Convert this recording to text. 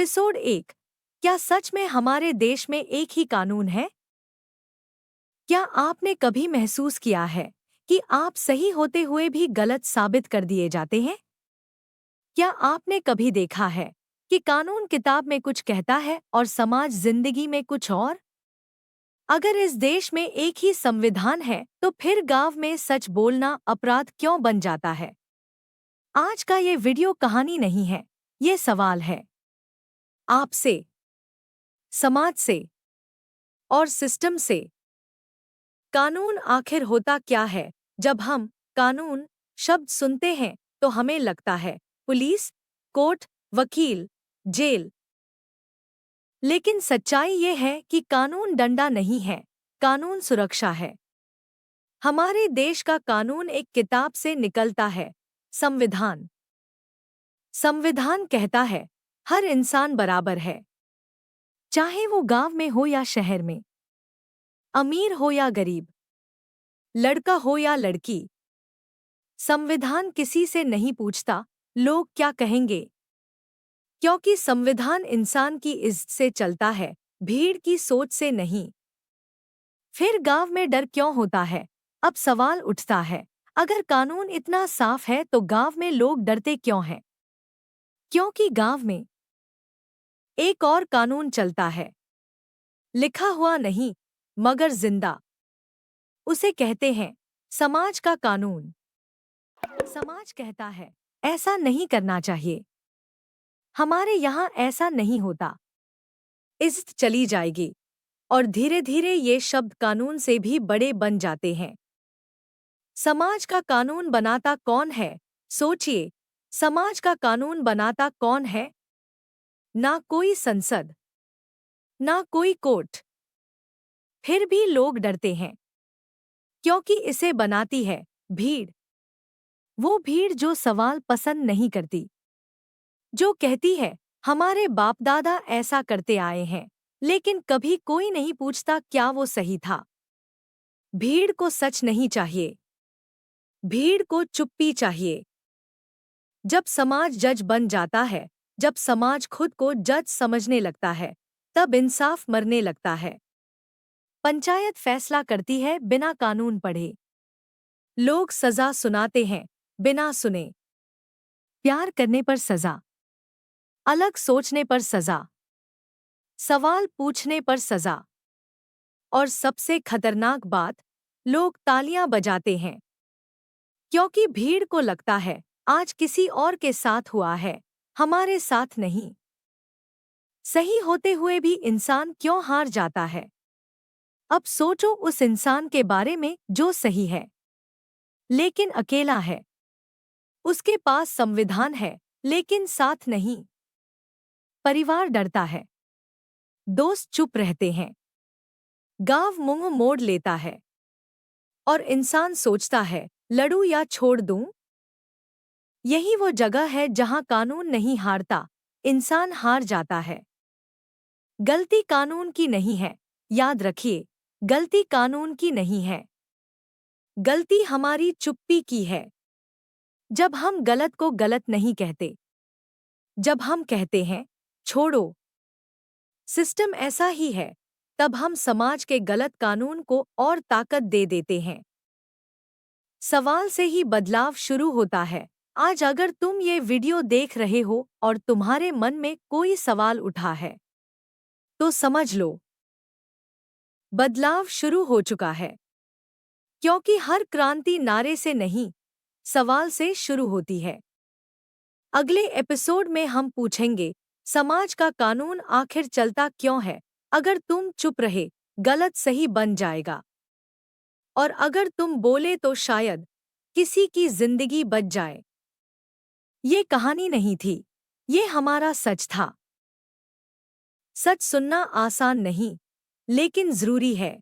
Episode 1। क्या सच में हमारे देश में एक ही कानून है? क्या आपने कभी महसूस किया है कि आप सही होते हुए भी गलत साबित कर दिए जाते हैं? क्या आपने कभी देखा है कि कानून किताब में कुछ कहता है और समाज जिंदगी में कुछ और? अगर इस देश में एक ही संविधान है तो फिर गांव में सच बोलना अपराध क्यों बन जाता है? आज का ये वीडियो कहानी नहीं है, ये सवाल है आपसे, समाज से और सिस्टम से। कानून आखिर होता क्या है? जब हम कानून शब्द सुनते हैं तो हमें लगता है पुलिस, कोर्ट, वकील, जेल। लेकिन सच्चाई ये है कि कानून डंडा नहीं है, कानून सुरक्षा है। हमारे देश का कानून एक किताब से निकलता है, संविधान। संविधान कहता है हर इंसान बराबर है, चाहे वो गांव में हो या शहर में, अमीर हो या गरीब, लड़का हो या लड़की। संविधान किसी से नहीं पूछता लोग क्या कहेंगे, क्योंकि संविधान इंसान की इज्जत से चलता है, भीड़ की सोच से नहीं। फिर गांव में डर क्यों होता है? अब सवाल उठता है, अगर कानून इतना साफ है तो गांव में लोग डरते क्यों हैं? क्योंकि गांव में एक और कानून चलता है, लिखा हुआ नहीं मगर जिंदा। उसे कहते हैं समाज का कानून। समाज कहता है ऐसा नहीं करना चाहिए, हमारे यहाँ ऐसा नहीं होता, इज्जत चली जाएगी। और धीरे धीरे ये शब्द कानून से भी बड़े बन जाते हैं। समाज का कानून बनाता कौन है? सोचिए, समाज का कानून बनाता कौन है? ना कोई संसद, ना कोई कोर्ट। फिर भी लोग डरते हैं, क्योंकि इसे बनाती है भीड़। वो भीड़ जो सवाल पसंद नहीं करती, जो कहती है हमारे बाप दादा ऐसा करते आए हैं, लेकिन कभी कोई नहीं पूछता क्या वो सही था। भीड़ को सच नहीं चाहिए, भीड़ को चुप्पी चाहिए। जब समाज जज बन जाता है, जब समाज खुद को जज समझने लगता है, तब इंसाफ मरने लगता है। पंचायत फैसला करती है बिना कानून पढ़े। लोग सजा सुनाते हैं बिना सुने। प्यार करने पर सजा, अलग सोचने पर सजा, सवाल पूछने पर सजा। और सबसे खतरनाक बात, लोग तालियां बजाते हैं, क्योंकि भीड़ को लगता है आज किसी और के साथ हुआ है, हमारे साथ नहीं। सही होते हुए भी इंसान क्यों हार जाता है? अब सोचो उस इंसान के बारे में जो सही है, लेकिन अकेला है। उसके पास संविधान है, लेकिन साथ नहीं। परिवार डरता है, दोस्त चुप रहते हैं, गांव मुंह मोड़ लेता है। और इंसान सोचता है लड़ूं या छोड़ दूं? यही वो जगह है जहां कानून नहीं हारता, इंसान हार जाता है। गलती कानून की नहीं है, याद रखिए, गलती कानून की नहीं है। गलती हमारी चुप्पी की है। जब हम गलत को गलत नहीं कहते, जब हम कहते हैं छोड़ो, सिस्टम ऐसा ही है, तब हम समाज के गलत कानून को और ताकत दे देते हैं। सवाल से ही बदलाव शुरू होता है। आज अगर तुम ये वीडियो देख रहे हो और तुम्हारे मन में कोई सवाल उठा है, तो समझ लो बदलाव शुरू हो चुका है। क्योंकि हर क्रांति नारे से नहीं, सवाल से शुरू होती है। अगले एपिसोड में हम पूछेंगे समाज का कानून आखिर चलता क्यों है? अगर तुम चुप रहे, गलत सही बन जाएगा। और अगर तुम बोले तो शायद किसी की जिंदगी बच जाए। ये कहानी नहीं थी, ये हमारा सच था। सच सुनना आसान नहीं, लेकिन जरूरी है।